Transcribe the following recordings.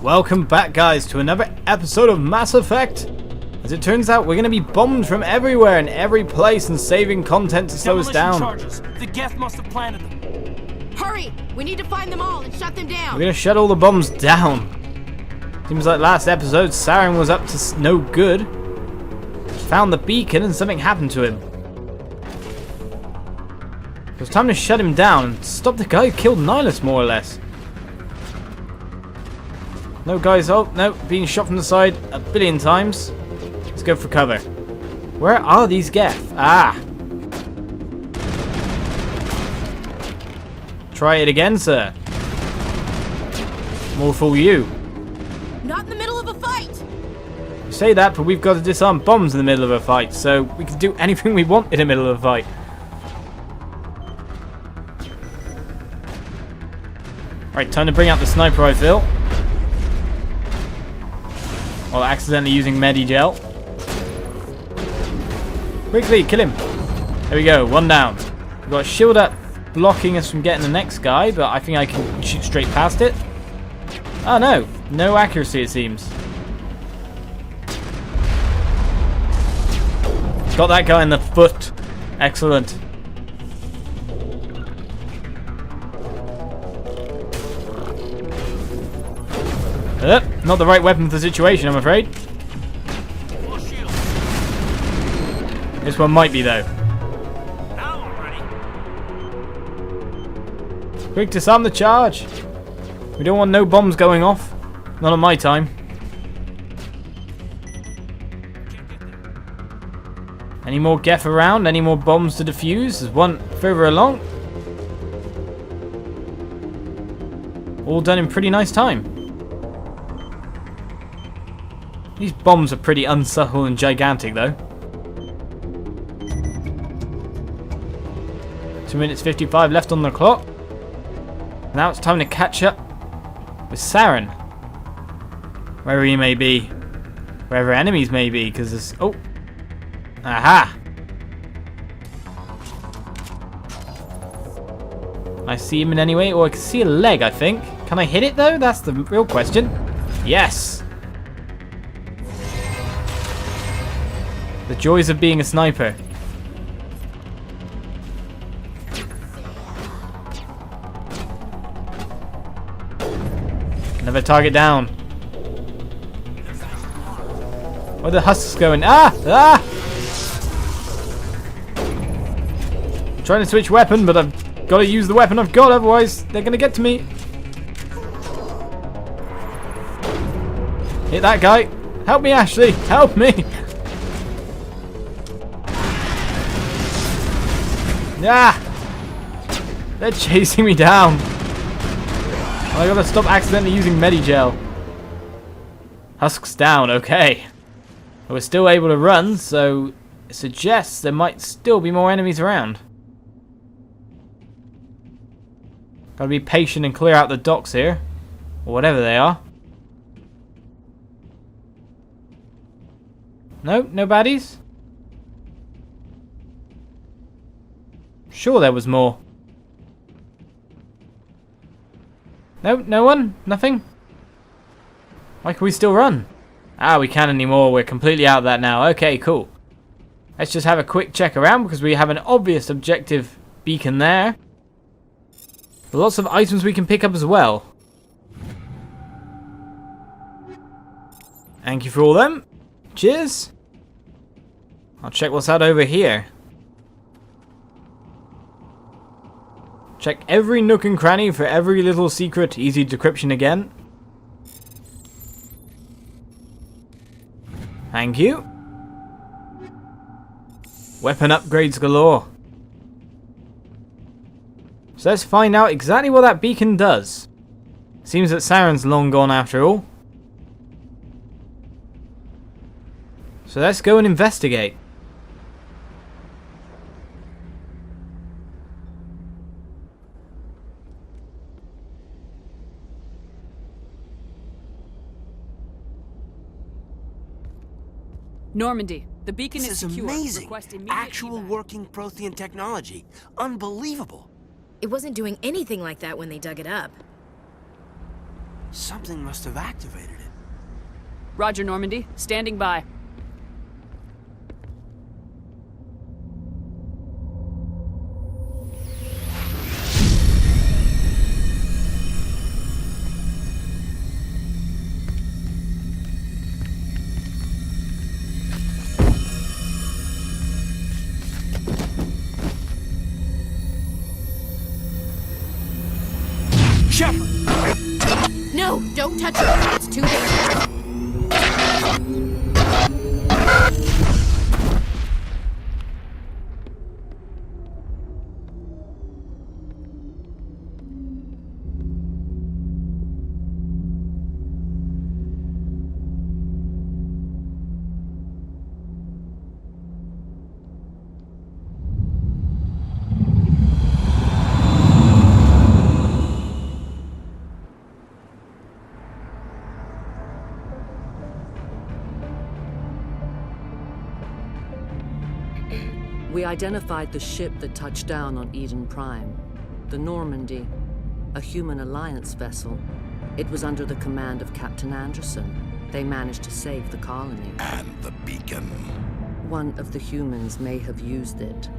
Welcome back, guys, to another episode of Mass Effect. As it turns out, we're going to be bombed from everywhere and every place and saving content to slow us down. Charges. The Geth must have planted them. Hurry! We need to find them all and shut them down. We're going to shut all the bombs down. Seems like last episode, Saren was up to no good. Found the beacon and something happened to him. It was time to shut him down and stop the guy who killed Nihilus, more or less. No, guys. Oh, no. Being shot from the side a billion times. Let's go for cover. Where are these Geth? Ah. Try it again, sir. More for you. Not in the middle of a fight. You say that, but we've got to disarm bombs in the middle of a fight, so we can do anything we want in the middle of a fight. Right, time to bring out the sniper rifle. While accidentally using Medigel. Quickly, kill him. There we go, one down. We've got a shield up blocking us from getting the next guy, but I think I can shoot straight past it. Oh no, no accuracy it seems. Got that guy in the foot. Excellent. Not the right weapon for the situation, I'm afraid. This one might be, though. Now I'm ready. Quick, disarm the charge. We don't want no bombs going off. Not on my time. Any more Geth around? Any more bombs to defuse? There's one further along. All done in pretty nice time. These bombs are pretty unsubtle and gigantic, though. 2 minutes 55 left on the clock. Now it's time to catch up with Saren. Wherever he may be. Wherever enemies may be, because there's... Oh! Aha! Can I see him in any way? Or I can see a leg, I think. Can I hit it, though? That's the real question. Yes! The joys of being a sniper. Another target down. Where are the husks going? Ah! Ah! I'm trying to switch weapon, but I've got to use the weapon I've got, otherwise they're going to get to me. Hit that guy. Help me, Ashley. Help me. Ah! They're chasing me down. I gotta stop accidentally using Medigel. Husks down, okay. But we're still able to run, so it suggests there might still be more enemies around. Gotta be patient and clear out the docks here. Or whatever they are. Nope, no baddies? Sure there was more. Nope, no one? Nothing? Why can we still run? Ah, we can't anymore. We're completely out of that now. Okay, cool. Let's just have a quick check around because we have an obvious objective beacon there. Lots of items we can pick up as well. Thank you for all them. Cheers. I'll check what's out over here. Check every nook and cranny for every little secret. Easy decryption again. Thank you. Weapon upgrades galore. So let's find out exactly what that beacon does. Seems that Saren's long gone after all. So let's go and investigate. Normandy, the beacon This is secure. amazing. Request immediate Actual evac. working Prothean technology. Unbelievable. It wasn't doing anything like that when they dug it up. Something must have activated it. Roger, Normandy. Standing by. Shepard! No, don't touch it. It's too dangerous. We identified the ship that touched down on Eden Prime, the Normandy, a human alliance vessel. It was under the command of Captain Anderson. They managed to save the colony. And the beacon. One of the humans may have used it.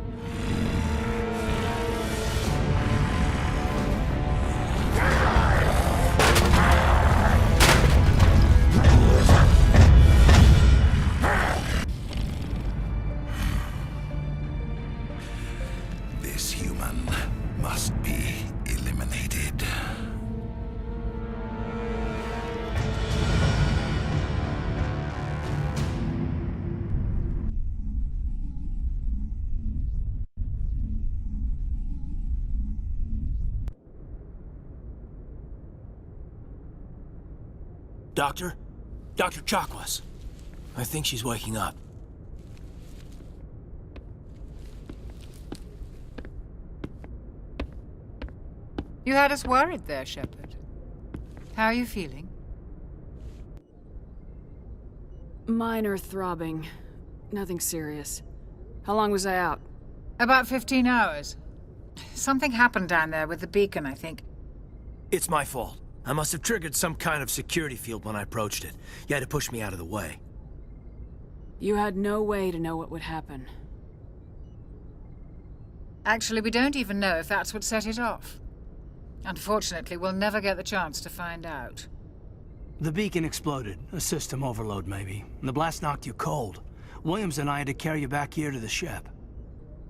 This human must be eliminated. Doctor? Dr. Chakwas. I think she's waking up. You had us worried there, Shepard. How are you feeling? Minor throbbing. Nothing serious. How long was I out? About 15 hours. Something happened down there with the beacon, I think. It's my fault. I must have triggered some kind of security field when I approached it. You had to push me out of the way. You had no way to know what would happen. Actually, we don't even know if that's what set it off. Unfortunately, we'll never get the chance to find out. The beacon exploded. A system overload, maybe. The blast knocked you cold. Williams and I had to carry you back here to the ship.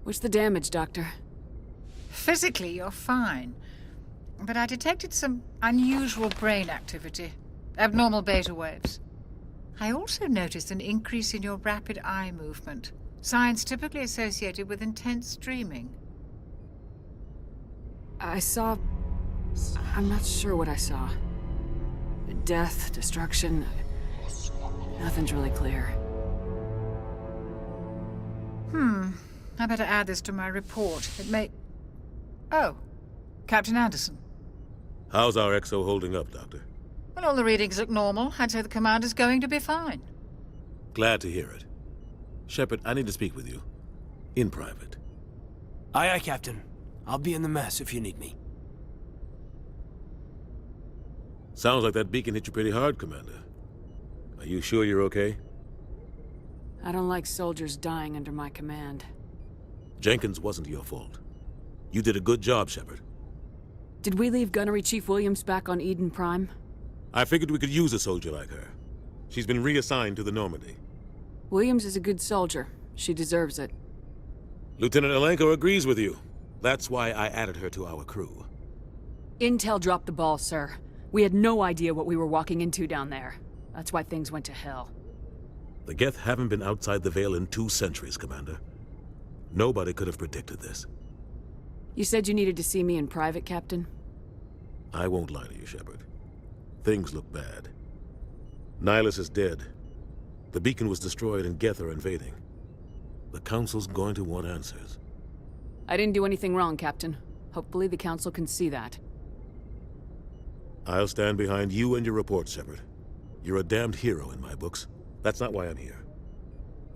What's the damage, Doctor? Physically, you're fine. But I detected some unusual brain activity. Abnormal beta waves. I also noticed an increase in your rapid eye movement. Signs typically associated with intense dreaming. I saw... I'm not sure what I saw. Death, destruction... Nothing's really clear. I better add this to my report. It may... Oh, Captain Anderson. How's our XO holding up, Doctor? Well, all the readings look normal. I'd say the commander's going to be fine. Glad to hear it. Shepard, I need to speak with you. In private. Aye, aye, Captain. I'll be in the mess if you need me. Sounds like that beacon hit you pretty hard, Commander. Are you sure you're okay? I don't like soldiers dying under my command. Jenkins wasn't your fault. You did a good job, Shepard. Did we leave Gunnery Chief Williams back on Eden Prime? I figured we could use a soldier like her. She's been reassigned to the Normandy. Williams is a good soldier. She deserves it. Lieutenant Alenko agrees with you. That's why I added her to our crew. Intel dropped the ball, sir. We had no idea what we were walking into down there. That's why things went to hell. The Geth haven't been outside the Veil in 2 centuries, Commander. Nobody could have predicted this. You said you needed to see me in private, Captain? I won't lie to you, Shepard. Things look bad. Nihilus is dead. The beacon was destroyed and Geth are invading. The Council's going to want answers. I didn't do anything wrong, Captain. Hopefully the Council can see that. I'll stand behind you and your report, Shepard. You're a damned hero in my books. That's not why I'm here.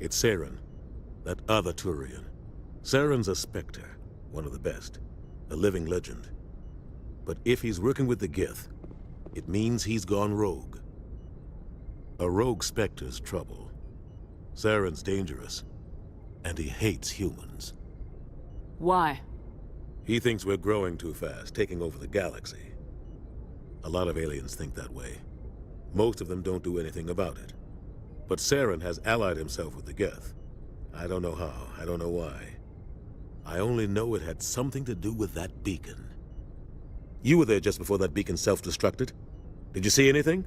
It's Saren, that other Turian. Saren's a Spectre, one of the best. A living legend. But if he's working with the Geth, It means he's gone rogue. A rogue Spectre's trouble. Saren's dangerous, and he hates humans. Why? He thinks we're growing too fast, taking over the galaxy. A lot of aliens think that way. Most of them don't do anything about it. But Saren has allied himself with the Geth. I don't know how, I don't know why. I only know it had something to do with that beacon. You were there just before that beacon self-destructed. Did you see anything?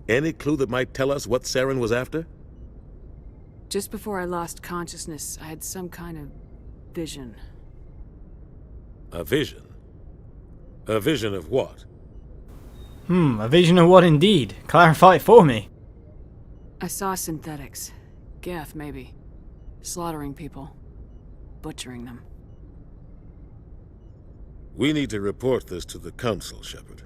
Any clue that might tell us what Saren was after? Just before I lost consciousness, I had some kind of vision. A vision? A vision of what? A vision of what indeed? Clarify it for me. I saw synthetics. Geth, maybe. Slaughtering people. Butchering them. We need to report this to the Council, Shepard.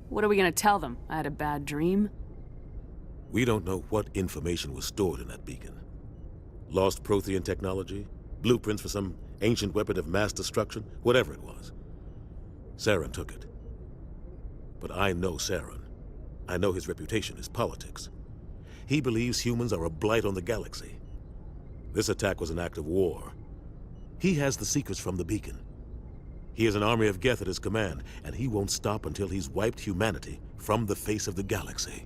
What are we gonna tell them? I had a bad dream? We don't know what information was stored in that beacon. Lost Prothean technology? Blueprints for some ancient weapon of mass destruction? Whatever it was. Saren took it. But I know Saren. I know his reputation is politics. He believes humans are a blight on the galaxy. This attack was an act of war. He has the secrets from the beacon. He has an army of Geth at his command, and he won't stop until he's wiped humanity from the face of the galaxy.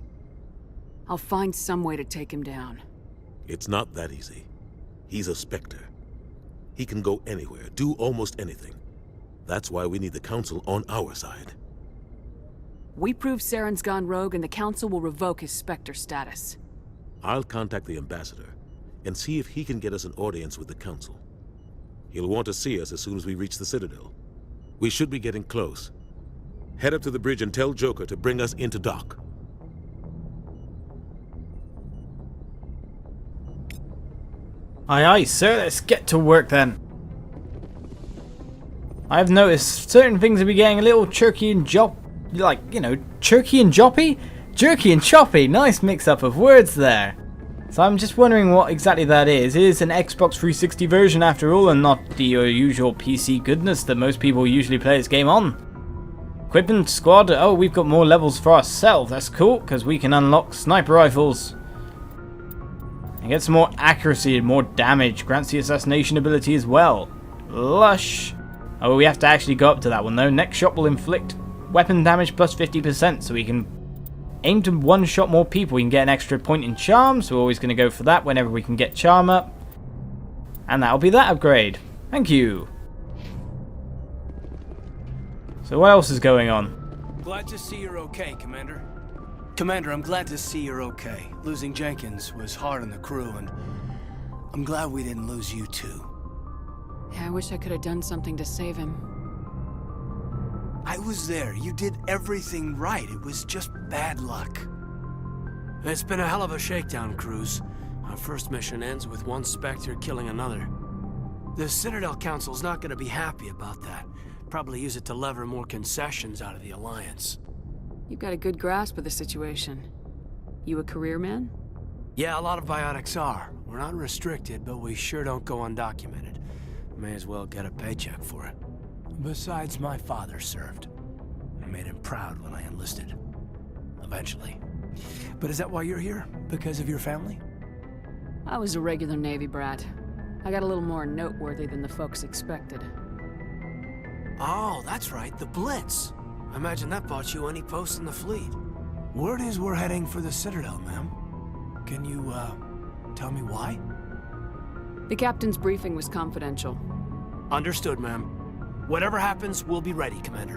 I'll find some way to take him down. It's not that easy. He's a Spectre. He can go anywhere, do almost anything. That's why we need the Council on our side. We prove Saren's gone rogue and the Council will revoke his Spectre status. I'll contact the Ambassador and see if he can get us an audience with the Council. He'll want to see us as soon as we reach the Citadel. We should be getting close. Head up to the bridge and tell Joker to bring us into dock. Aye aye, sir, let's get to work then. I've noticed certain things have been getting a little chirky and chirky and joppy? Jerky and choppy, nice mix-up of words there. So I'm just wondering what exactly that is. It is an Xbox 360 version after all, and not the usual PC goodness that most people usually play this game on. Equipment squad, oh, we've got more levels for ourselves, that's cool, because we can unlock sniper rifles. And get some more accuracy and more damage, grants the assassination ability as well. Lush. Oh, we have to actually go up to that one though. Next shot will inflict weapon damage plus 50%, so we can aim to one-shot more people. We can get an extra point in charm, so we're always going to go for that whenever we can get charm up. And that'll be that upgrade. Thank you. So what else is going on? Glad to see you're okay, Commander. Commander, I'm glad to see you're okay. Losing Jenkins was hard on the crew, and I'm glad we didn't lose you too. Yeah, I wish I could have done something to save him. I was there. You did everything right. It was just bad luck. It's been a hell of a shakedown, Cruz. Our first mission ends with one Spectre killing another. The Citadel Council's not gonna be happy about that. Probably use it to lever more concessions out of the Alliance. You've got a good grasp of the situation. You a career man? Yeah, a lot of biotics are. We're not restricted, but we sure don't go undocumented. May as well get a paycheck for it. Besides, my father served. I made him proud when I enlisted. Eventually. But is that why you're here? Because of your family? I was a regular Navy brat. I got a little more noteworthy than the folks expected. Oh, that's right, the Blitz. I imagine that bought you any post in the fleet. Word is we're heading for the Citadel, ma'am. Can you, tell me why? The captain's briefing was confidential. Understood, ma'am. Whatever happens, we'll be ready, Commander.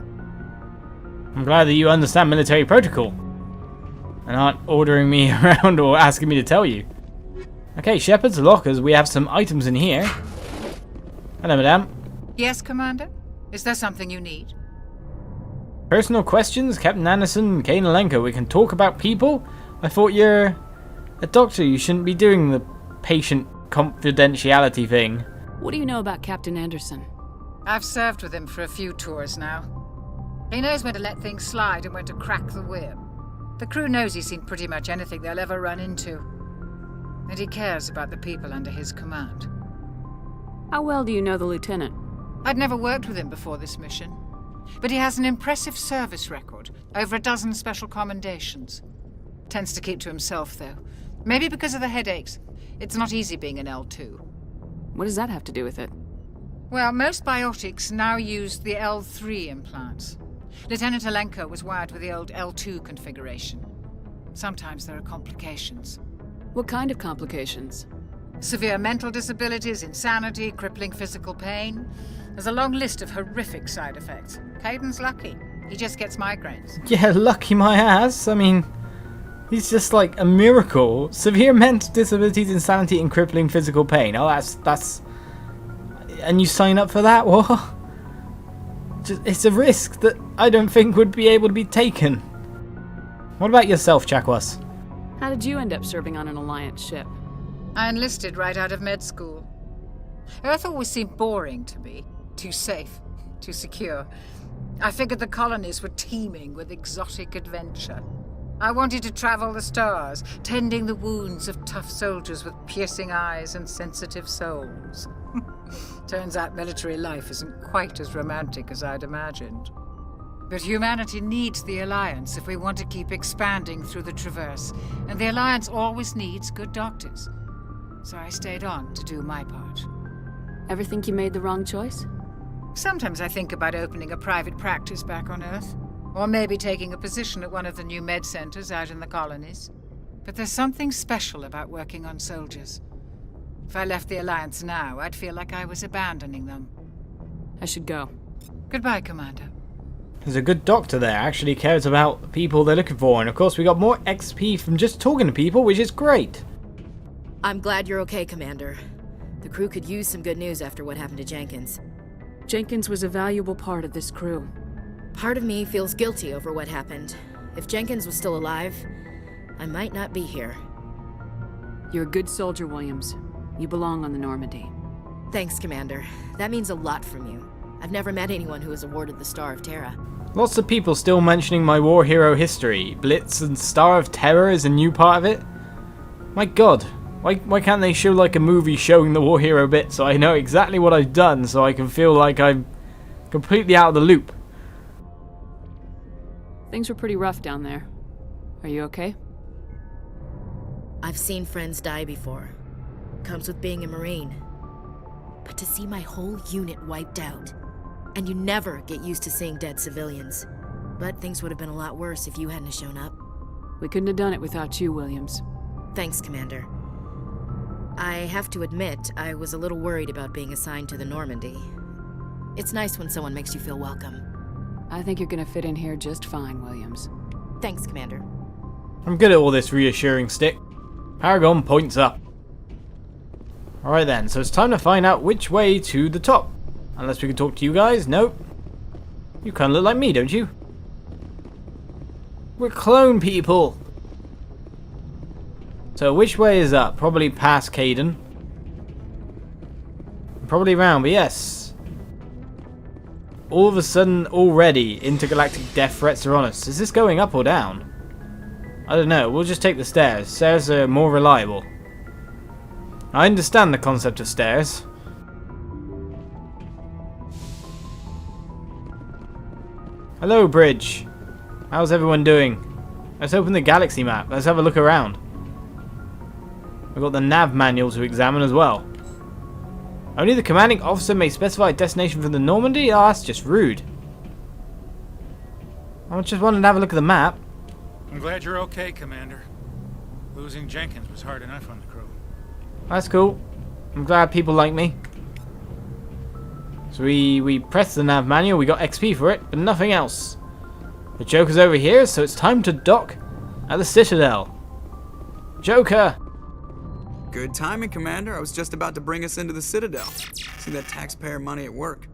I'm glad that you understand military protocol and aren't ordering me around or asking me to tell you. Okay, Shepard's lockers. We have some items in here. Hello, madame. Yes, Commander? Is there something you need? Personal questions, Captain Anderson, Kaidan. We can talk about people? I thought you're a doctor. You shouldn't be doing the patient confidentiality thing. What do you know about Captain Anderson? I've served with him for a few tours now. He knows when to let things slide and when to crack the whip. The crew knows he's seen pretty much anything they'll ever run into. And he cares about the people under his command. How well do you know the lieutenant? I'd never worked with him before this mission. But he has an impressive service record, over a dozen special commendations. Tends to keep to himself, though. Maybe because of the headaches. It's not easy being an L2. What does that have to do with it? Well, most biotics now use the L3 implants. Lieutenant Alenko was wired with the old L2 configuration. Sometimes there are complications. What kind of complications? Severe mental disabilities, insanity, crippling physical pain. There's a long list of horrific side effects. Kaidan's lucky. He just gets migraines. Yeah, lucky my ass. I mean, he's just like a miracle. Severe mental disabilities, insanity, and crippling physical pain. Oh, that's... And you sign up for that? What? It's a risk that I don't think would be able to be taken. What about yourself, Chakwas? How did you end up serving on an Alliance ship? I enlisted right out of med school. Earth always seemed boring to me. Too safe, too secure. I figured the colonies were teeming with exotic adventure. I wanted to travel the stars, tending the wounds of tough soldiers with piercing eyes and sensitive souls. Turns out military life isn't quite as romantic as I'd imagined. But humanity needs the Alliance if we want to keep expanding through the Traverse, and the Alliance always needs good doctors. So I stayed on to do my part. Ever think you made the wrong choice? Sometimes I think about opening a private practice back on Earth, or maybe taking a position at one of the new med centers out in the colonies. But there's something special about working on soldiers. If I left the Alliance now, I'd feel like I was abandoning them. I should go. Goodbye, Commander. There's a good doctor there, actually cares about the people they're looking for, and of course we got more XP from just talking to people, which is great. I'm glad you're okay, Commander. The crew could use some good news after what happened to Jenkins. Jenkins was a valuable part of this crew. Part of me feels guilty over what happened. If Jenkins was still alive, I might not be here. You're a good soldier, Williams. You belong on the Normandy. Thanks, Commander. That means a lot from you. I've never met anyone who was awarded the Star of Terra. Lots of people still mentioning my war hero history. Blitz and Star of Terror is a new part of it. My god, why can't they show like a movie showing the war hero bit so I know exactly what I've done so I can feel like I'm completely out of the loop? Things were pretty rough down there. Are you okay? I've seen friends die before. Comes with being a Marine. But to see my whole unit wiped out, and you never get used to seeing dead civilians. But things would have been a lot worse if you hadn't shown up. We couldn't have done it without you, Williams. Thanks, Commander. I have to admit, I was a little worried about being assigned to the Normandy. It's nice when someone makes you feel welcome. I think you're gonna fit in here just fine, Williams. Thanks, Commander. I'm good at all this reassuring stick. Paragon points up. Alright then, so it's time to find out which way to the top. Unless we can talk to you guys. Nope. You kind of look like me, don't you? We're clone people. So which way is up? Probably past Kaidan. Probably round, but yes. All of a sudden, already, intergalactic death threats are on us. Is this going up or down? I don't know. We'll just take the stairs. Stairs are more reliable. I understand the concept of stairs. Hello, bridge. How's everyone doing? Let's open the galaxy map. Let's have a look around. We've got the nav manual to examine as well. Only the commanding officer may specify a destination for the Normandy? Oh, that's just rude. I just wanted to have a look at the map. I'm glad you're okay, Commander. Losing Jenkins was hard enough on the crew. That's cool. I'm glad people like me. So we pressed the nav manual, we got XP for it, but nothing else. The Joker's over here, so it's time to dock at the Citadel. Joker! Good timing, Commander. I was just about to bring us into the Citadel. See that taxpayer money at work.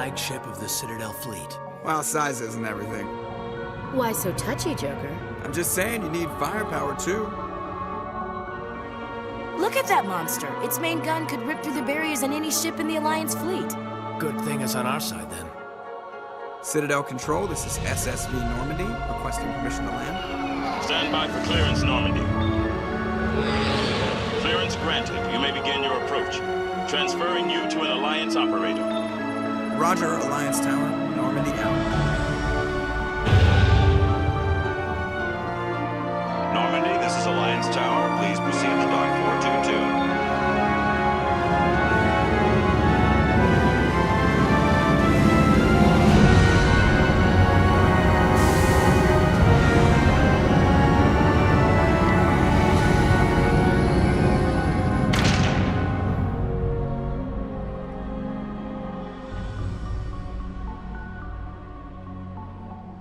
flagship of the Citadel fleet. Well, size isn't everything. Why so touchy, Joker? I'm just saying you need firepower too. Look at that monster. Its main gun could rip through the barriers on any ship in the Alliance fleet. Good thing it's on our side, then. Citadel Control, this is SSV Normandy, requesting permission to land. Stand by for clearance, Normandy. Clearance granted. You may begin your approach. Transferring you to an Alliance operator. Roger, Alliance Tower, Normandy out. Normandy, this is Alliance Tower. Please proceed to Dock 422.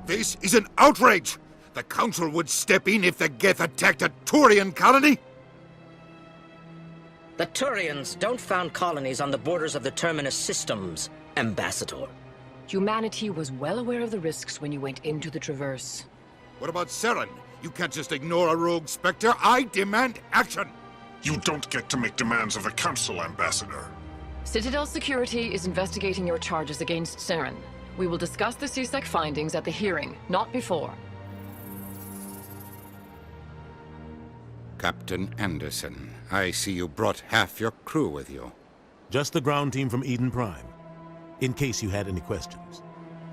This is an outrage! The Council would step in if the Geth attacked a Turian colony? The Turians don't found colonies on the borders of the Terminus systems, Ambassador. Humanity was well aware of the risks when you went into the Traverse. What about Saren? You can't just ignore a rogue Spectre. I demand action! You don't get to make demands of the Council, Ambassador. Citadel Security is investigating your charges against Saren. We will discuss the CSEC findings at the hearing, not before. Captain Anderson, I see you brought half your crew with you. Just the ground team from Eden Prime, in case you had any questions.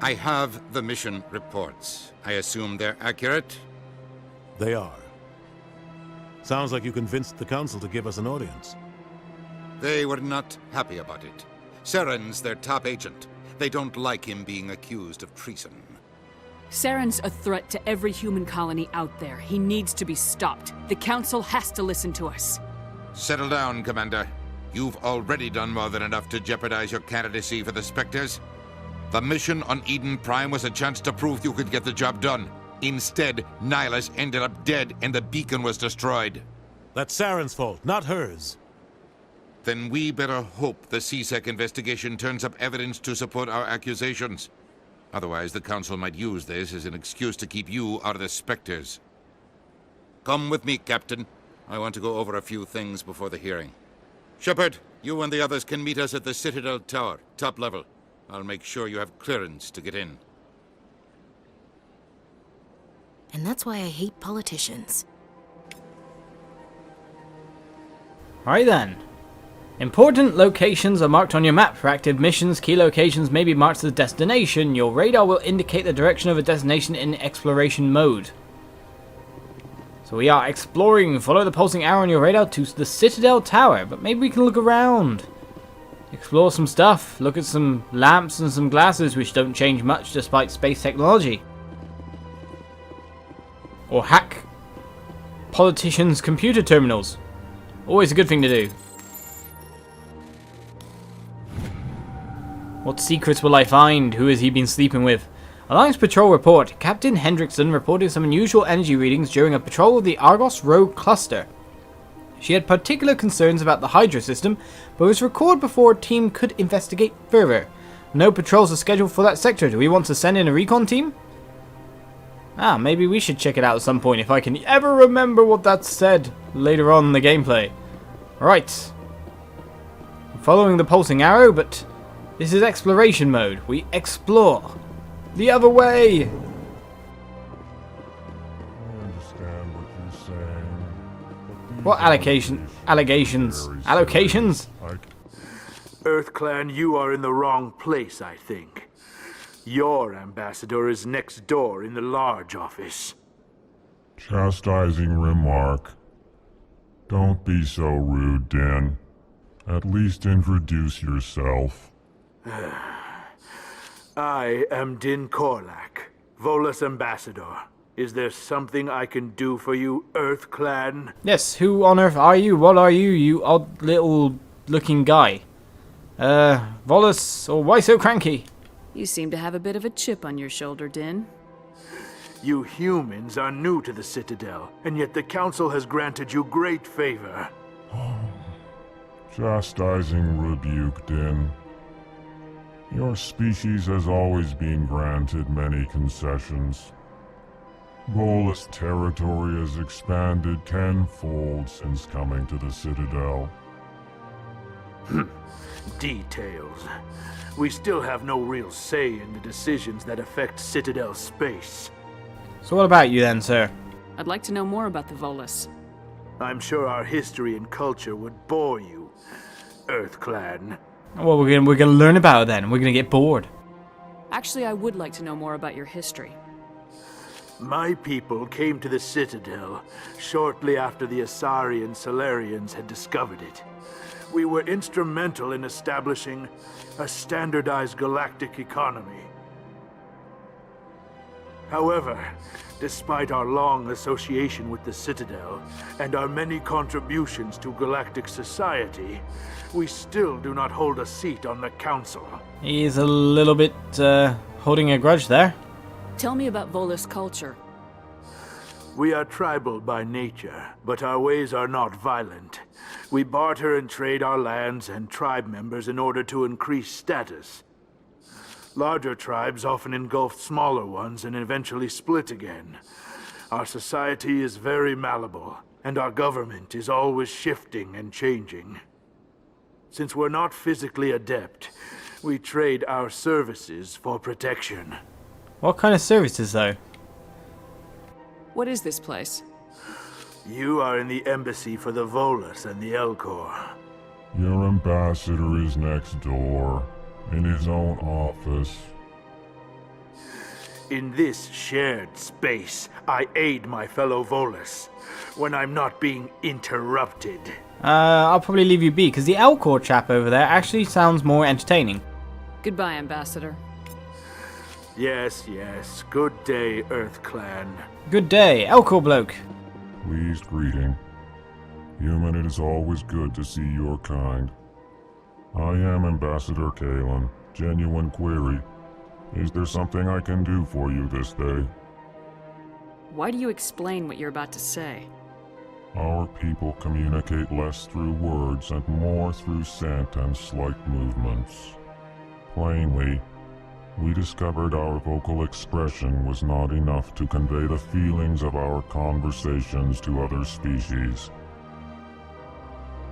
I have the mission reports. I assume they're accurate? They are. Sounds like you convinced the Council to give us an audience. They were not happy about it. Saren's their top agent. They don't like him being accused of treason. Saren's a threat to every human colony out there. He needs to be stopped. The Council has to listen to us. Settle down, Commander. You've already done more than enough to jeopardize your candidacy for the Spectres. The mission on Eden Prime was a chance to prove you could get the job done. Instead, Nihilus ended up dead and the beacon was destroyed. That's Saren's fault, not hers. Then we better hope the CSEC investigation turns up evidence to support our accusations. Otherwise, the Council might use this as an excuse to keep you out of the Spectres. Come with me, Captain. I want to go over a few things before the hearing. Shepard, you and the others can meet us at the Citadel Tower, top level. I'll make sure you have clearance to get in. And that's why I hate politicians. Alright then. Important locations are marked on your map. For active missions, key locations may be marked as destination. Your radar will indicate the direction of a destination in exploration mode. So we are exploring. Follow the pulsing arrow on your radar to the Citadel Tower. But maybe we can look around. Explore some stuff. Look at some lamps and some glasses, which don't change much despite space technology. Or hack politicians' computer terminals. Always a good thing to do. What secrets will I find? Who has he been sleeping with? Alliance Patrol report. Captain Hendrickson reported some unusual energy readings during a patrol of the Argos Rogue cluster. She had particular concerns about the Hydra system, but was recalled before a team could investigate further. No patrols are scheduled for that sector. Do we want to send in a recon team? Maybe we should check it out at some point if I can ever remember what that said later on in the gameplay. Right. I'm following the pulsing arrow, but this is exploration mode. We explore. The other way! I understand what you're saying. What allegations? Allocations? EarthClan, you are in the wrong place, I think. Your ambassador is next door in the large office. Chastising remark. Don't be so rude, Din. At least introduce yourself. I am Din Korlak, Volus ambassador. Is there something I can do for you, EarthClan? Yes, who on earth are you? What are you, you odd little looking guy? Volus, or why so cranky? You seem to have a bit of a chip on your shoulder, Din. You humans are new to the Citadel, and yet the Council has granted you great favor. Chastising rebuke, Din. Your species has always been granted many concessions. Volus territory has expanded tenfold since coming to the Citadel. Details. We still have no real say in the decisions that affect Citadel space. So what about you then, sir? I'd like to know more about the Volus. I'm sure our history and culture would bore you, Earth Clan. Well, we're gonna learn about it then. We're gonna get bored. Actually, I would like to know more about your history. My people came to the Citadel shortly after the Asari and Salarians had discovered it. We were instrumental in establishing a standardized galactic economy. However, despite our long association with the Citadel and our many contributions to galactic society, we still do not hold a seat on the Council. He's a little bit holding a grudge there. Tell me about Volus culture. We are tribal by nature, but our ways are not violent. We barter and trade our lands and tribe members in order to increase status. Larger tribes often engulf smaller ones and eventually split again. Our society is very malleable, and our government is always shifting and changing. Since we're not physically adept, we trade our services for protection. What kind of services, though? What is this place? You are in the embassy for the Volus and the Elcor. Your ambassador is next door, in his own office. In this shared space, I aid my fellow Volus when I'm not being interrupted. I'll probably leave you be, because the Elcor chap over there actually sounds more entertaining. Goodbye, Ambassador. Yes, yes. Good day, Earth Clan. Good day, Elcor bloke. Pleased greeting. Human, it is always good to see your kind. I am Ambassador Kaidan. Genuine query. Is there something I can do for you this day? Why do you explain what you're about to say? Our people communicate less through words and more through scent and slight movements. Plainly, we discovered our vocal expression was not enough to convey the feelings of our conversations to other species.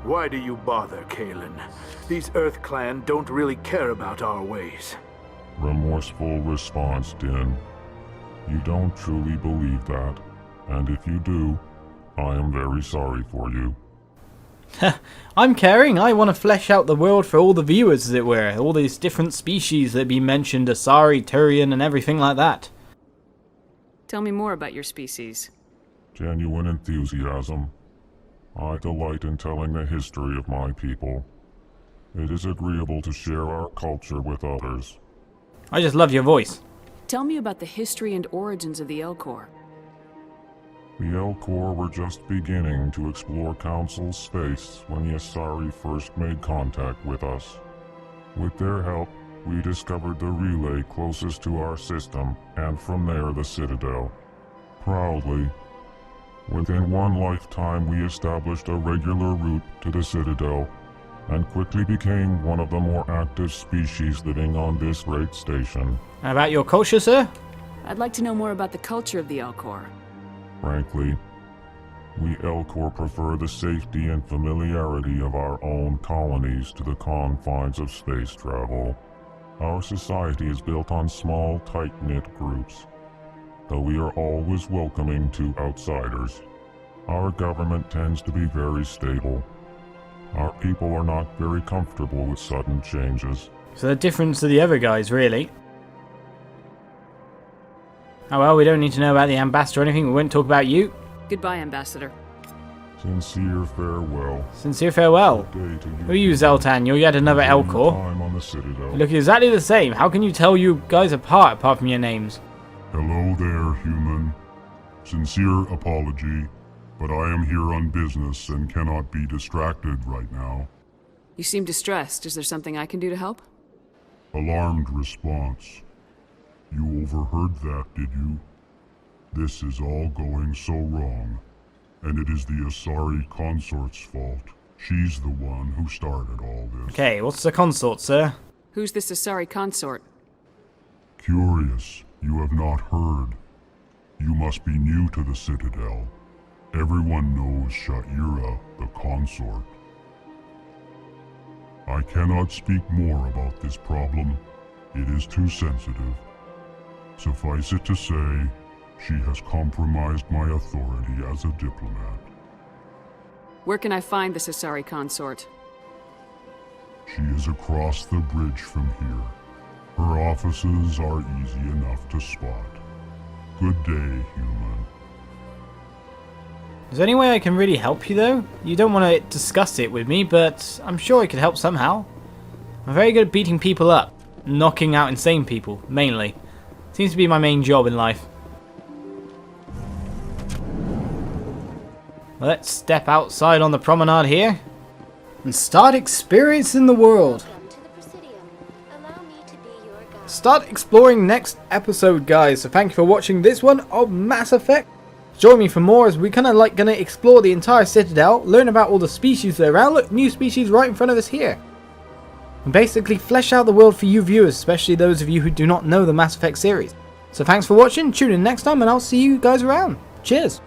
Why do you bother, Kaidan? These Earth Clan don't really care about our ways. Remorseful response, Din. You don't truly believe that, and if you do, I am very sorry for you. I'm caring. I want to flesh out the world for all the viewers, as it were. All these different species that be mentioned, Asari, Turian, and everything like that. Tell me more about your species. Genuine enthusiasm. I delight in telling the history of my people. It is agreeable to share our culture with others. I just love your voice. Tell me about the history and origins of the Elcor. The Elcor were just beginning to explore Council space when the Asari first made contact with us. With their help, we discovered the relay closest to our system, and from there the Citadel. Proudly, within one lifetime we established a regular route to the Citadel, and quickly became one of the more active species living on this great station. And about your culture, sir? I'd like to know more about the culture of the Elcor. Frankly, we Elcor prefer the safety and familiarity of our own colonies to the confines of space travel. Our society is built on small, tight-knit groups, though we are always welcoming to outsiders. Our government tends to be very stable. Our people are not very comfortable with sudden changes. So the difference to the other guys, really. Oh well, we don't need to know about the ambassador or anything. We won't talk about you. Goodbye, Ambassador. Sincere farewell. Sincere farewell. Who are you, Zeltan? You're yet another Elcor. You look exactly the same. How can you tell you guys apart from your names? Hello there, human. Sincere apology, but I am here on business and cannot be distracted right now. You seem distressed. Is there something I can do to help? Alarmed response. You overheard that, did you? This is all going so wrong, and it is the Asari consort's fault. She's the one who started all this. Okay, what's the consort, sir? Who's this Asari consort? Curious, you have not heard. You must be new to the Citadel. Everyone knows Sha'ira, the consort. I cannot speak more about this problem. It is too sensitive. Suffice it to say, she has compromised my authority as a diplomat. Where can I find this Asari consort? She is across the bridge from here. Her offices are easy enough to spot. Good day, human. Is there any way I can really help you though? You don't want to discuss it with me, but I'm sure I could help somehow. I'm very good at beating people up. Knocking out insane people, mainly. Seems to be my main job in life. Let's step outside on the promenade here and start experiencing the world. Start exploring next episode, guys. So thank you for watching this one of Mass Effect. Join me for more as we're kind of like going to explore the entire Citadel, learn about all the species that are around. Look, new species right in front of us here. And basically flesh out the world for you viewers, especially those of you who do not know the Mass Effect series. So thanks for watching, tune in next time, and I'll see you guys around. Cheers!